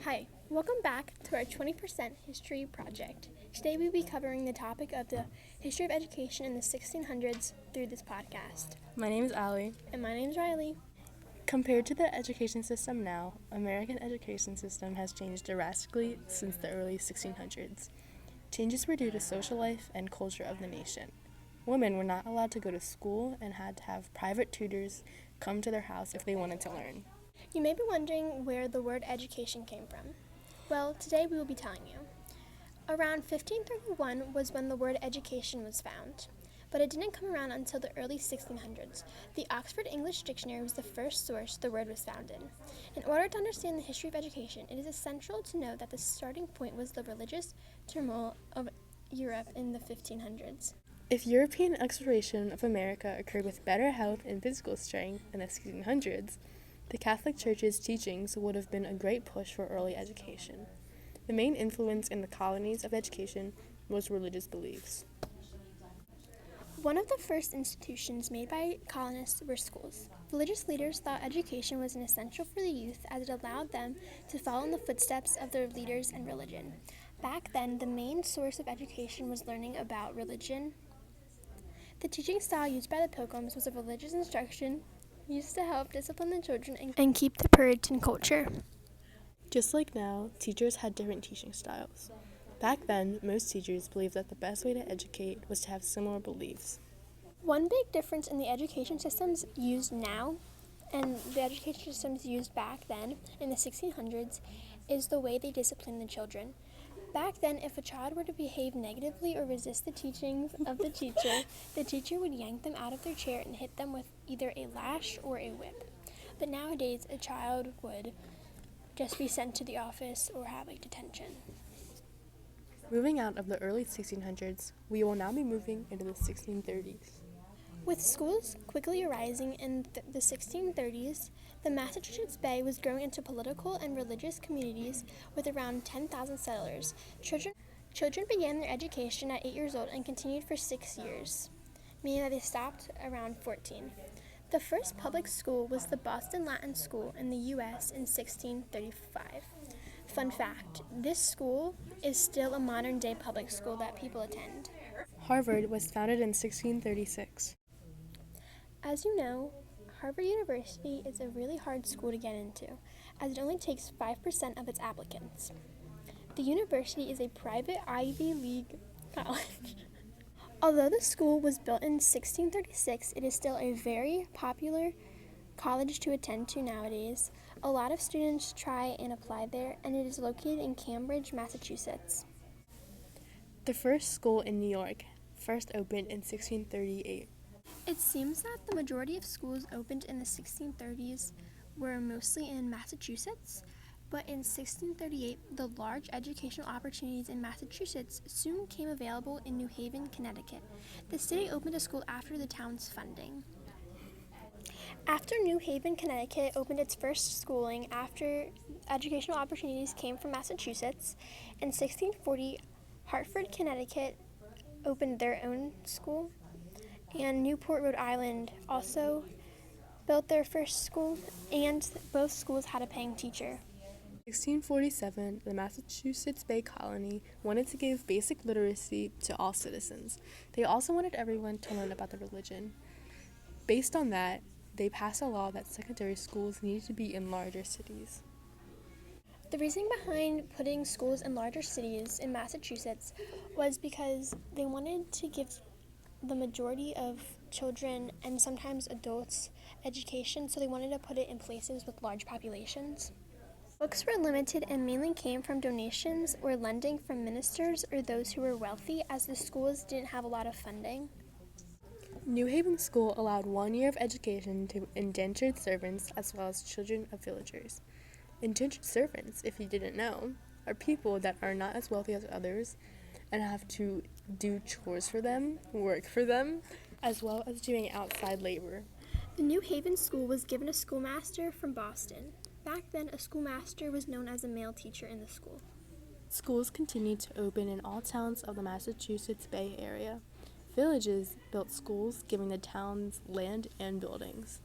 Hi, welcome back to our 20% History Project. Today we'll be covering the topic of the history of education in the 1600s through this podcast. My name is Allie. And my name is Riley. Compared to the education system now, American education system has changed drastically since the early 1600s. Changes were due to social life and culture of the nation. Women were not allowed to go to school and had to have private tutors come to their house if they wanted to learn. You may be wondering where the word education came from. Well, today we will be telling you. Around 1531 was when the word education was found, but it didn't come around until the early 1600s. The Oxford English Dictionary was the first source the word was found in. In order to understand the history of education, it is essential to know that the starting point was the religious turmoil of Europe in the 1500s. If European exploration of America occurred with better health and physical strength in the 1600s, the Catholic Church's teachings would have been a great push for early education. The main influence in the colonies of education was religious beliefs. One of the first institutions made by colonists were schools. Religious leaders thought education was an essential for the youth as it allowed them to follow in the footsteps of their leaders and religion. Back then, the main source of education was learning about religion. The teaching style used by the Pilgrims was a religious instruction used to help discipline the children and keep the Puritan culture. Just like now, teachers had different teaching styles. Back then, most teachers believed that the best way to educate was to have similar beliefs. One big difference in the education systems used now and the education systems used back then in the 1600s is the way they discipline the children. Back then, if a child were to behave negatively or resist the teachings of the teacher would yank them out of their chair and hit them with either a lash or a whip. But nowadays, a child would just be sent to the office or have detention. Moving out of the early 1600s, we will now be moving into the 1630s. With schools quickly arising in the 1630s, the Massachusetts Bay was growing into political and religious communities with around 10,000 settlers. Children began their education at 8 years old and continued for 6 years, meaning that they stopped around 14. The first public school was the Boston Latin School in the U.S. in 1635. Fun fact, this school is still a modern-day public school that people attend. Harvard was founded in 1636. As you know, Harvard University is a really hard school to get into, as it only takes 5% of its applicants. The university is a private Ivy League college. Although the school was built in 1636, it is still a very popular college to attend to nowadays. A lot of students try and apply there, and it is located in Cambridge, Massachusetts. The first school in New York first opened in 1638. It seems that the majority of schools opened in the 1630s were mostly in Massachusetts, but in 1638, the large educational opportunities in Massachusetts soon came available in New Haven, Connecticut. The city opened a school after the town's funding. After New Haven, Connecticut opened its first schooling after educational opportunities came from Massachusetts, in 1640, Hartford, Connecticut opened their own school, and Newport, Rhode Island also built their first school, and both schools had a paying teacher. In 1647, the Massachusetts Bay Colony wanted to give basic literacy to all citizens. They also wanted everyone to learn about the religion. Based on that, they passed a law that secondary schools needed to be in larger cities. The reasoning behind putting schools in larger cities in Massachusetts was because they wanted to give the majority of children and sometimes adults education, so they wanted to put it in places with large populations. Books were limited and mainly came from donations or lending from ministers or those who were wealthy, as the schools didn't have a lot of funding. New Haven School allowed 1 year of education to indentured servants as well as children of villagers. Indentured servants, if you didn't know, are people that are not as wealthy as others and have to do chores for them, work for them, as well as doing outside labor. The New Haven School was given a schoolmaster from Boston. Back then, a schoolmaster was known as a male teacher in the school. Schools continued to open in all towns of the Massachusetts Bay Area. Villages built schools, giving the towns land and buildings.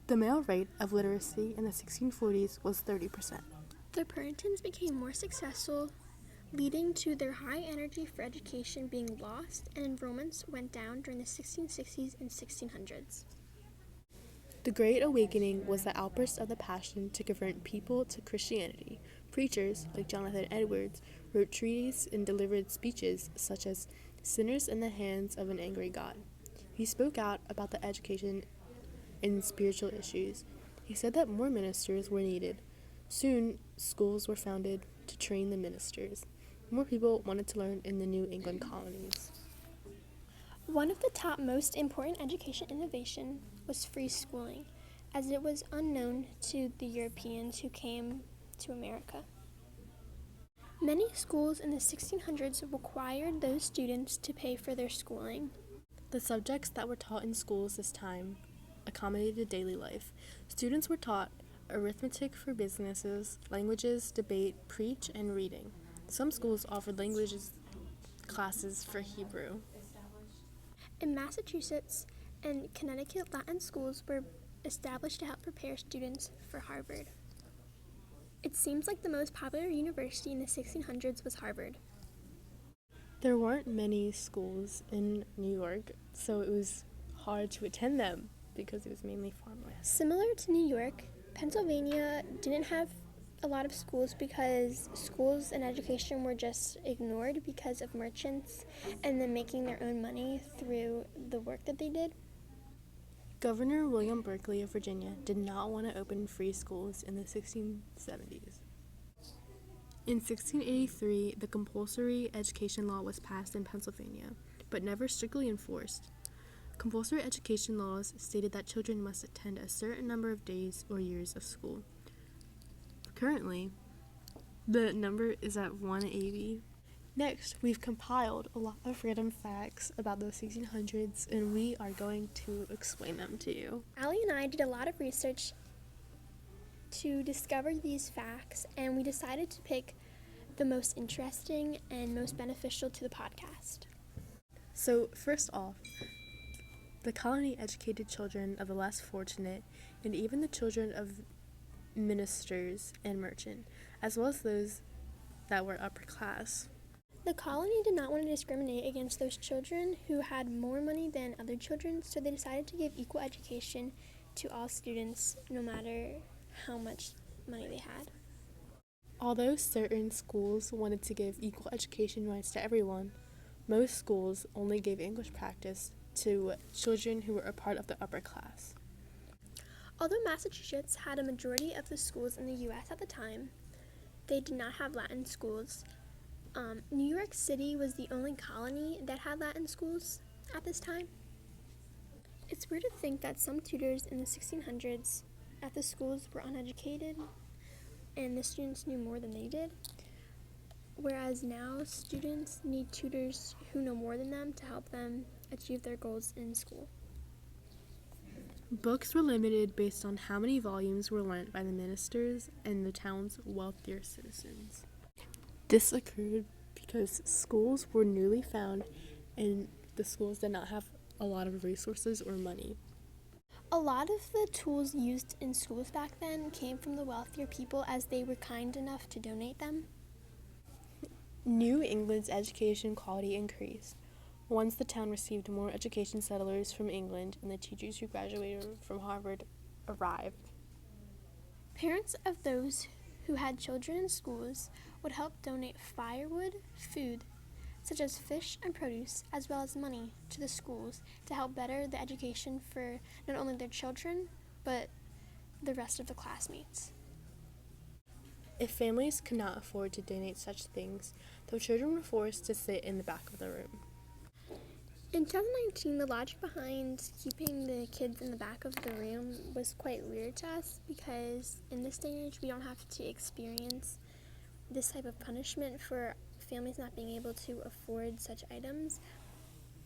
The male rate of literacy in the 1640s was 30%. The Puritans became more successful, leading to their high energy for education being lost, and enrollments went down during the 1660s and 1600s. The Great Awakening was the outburst of the passion to convert people to Christianity. Preachers, like Jonathan Edwards, wrote treatises and delivered speeches such as Sinners in the Hands of an Angry God. He spoke out about the education and spiritual issues. He said that more ministers were needed. Soon, schools were founded to train the ministers. More people wanted to learn in the New England colonies. One of the top most important education innovation was free schooling, as it was unknown to the Europeans who came to America. Many schools in the 1600s required those students to pay for their schooling. The subjects that were taught in schools this time accommodated daily life. Students were taught arithmetic for businesses, languages, debate, preach, and reading. Some schools offered languages classes for Hebrew. In Massachusetts and Connecticut, Latin schools were established to help prepare students for Harvard. It seems like the most popular university in the 1600s was Harvard. There weren't many schools in New York, so it was hard to attend them because it was mainly farmland. Similar to New York, Pennsylvania didn't have a lot of schools because schools and education were just ignored because of merchants and them making their own money through the work that they did. Governor William Berkeley of Virginia did not want to open free schools in the 1670s. In 1683, the compulsory education law was passed in Pennsylvania, but never strictly enforced. Compulsory education laws stated that children must attend a certain number of days or years of school. Currently, the number is at 180. Next, we've compiled a lot of random facts about the 1600s, and we are going to explain them to you. Allie and I did a lot of research to discover these facts, and we decided to pick the most interesting and most beneficial to the podcast. So, first off, the colony educated children of the less fortunate and even the children of ministers and merchant, as well as those that were upper class. The colony did not want to discriminate against those children who had more money than other children, so they decided to give equal education to all students, no matter how much money they had. Although certain schools wanted to give equal education rights to everyone, most schools only gave English practice to children who were a part of the upper class. Although Massachusetts had a majority of the schools in the U.S. at the time, they did not have Latin schools. New York City was the only colony that had Latin schools at this time. It's weird to think that some tutors in the 1600s at the schools were uneducated and the students knew more than they did, whereas now students need tutors who know more than them to help them achieve their goals in school. Books were limited based on how many volumes were lent by the ministers and the town's wealthier citizens. This occurred because schools were newly found and the schools did not have a lot of resources or money. A lot of the tools used in schools back then came from the wealthier people as they were kind enough to donate them. New England's education quality increased once the town received more education settlers from England and the teachers who graduated from Harvard arrived. Parents of those who had children in schools would help donate firewood, food, such as fish and produce, as well as money to the schools to help better the education for not only their children, but the rest of the classmates. If families could not afford to donate such things, the children were forced to sit in the back of the room. In 2019, the logic behind keeping the kids in the back of the room was quite weird to us because in this day and age, we don't have to experience this type of punishment for families not being able to afford such items.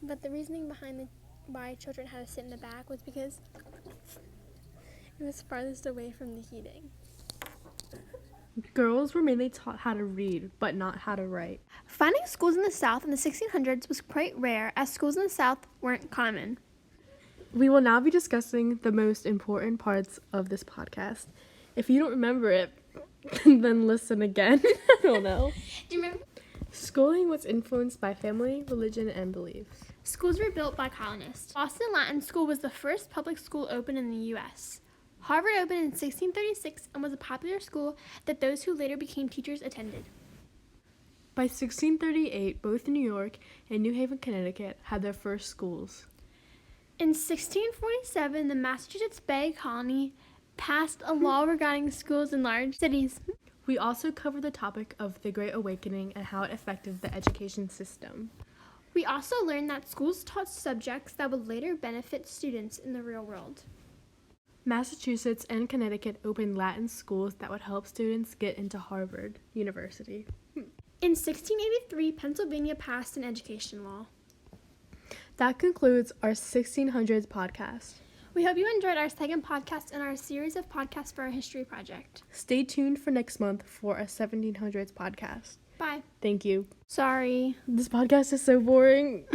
But the reasoning behind why children had to sit in the back was because it was farthest away from the heating. Girls were mainly taught how to read, but not how to write. Finding schools in the South in the 1600s was quite rare, as schools in the South weren't common. We will now be discussing the most important parts of this podcast. If you don't remember it, Then listen again. I don't know. Do you remember? Schooling was influenced by family, religion, and beliefs. Schools were built by colonists. Boston Latin School was the first public school opened in the U.S. Harvard opened in 1636 and was a popular school that those who later became teachers attended. By 1638, both New York and New Haven, Connecticut had their first schools. In 1647, the Massachusetts Bay Colony passed a law regarding schools in large cities. We also covered the topic of the Great Awakening and how it affected the education system. We also learned that schools taught subjects that would later benefit students in the real world. Massachusetts and Connecticut opened Latin schools that would help students get into Harvard University. In 1683, Pennsylvania passed an education law. That concludes our 1600s podcast. We hope you enjoyed our second podcast in our series of podcasts for our history project. Stay tuned for next month for our 1700s podcast. Bye. Thank you. Sorry. This podcast is so boring.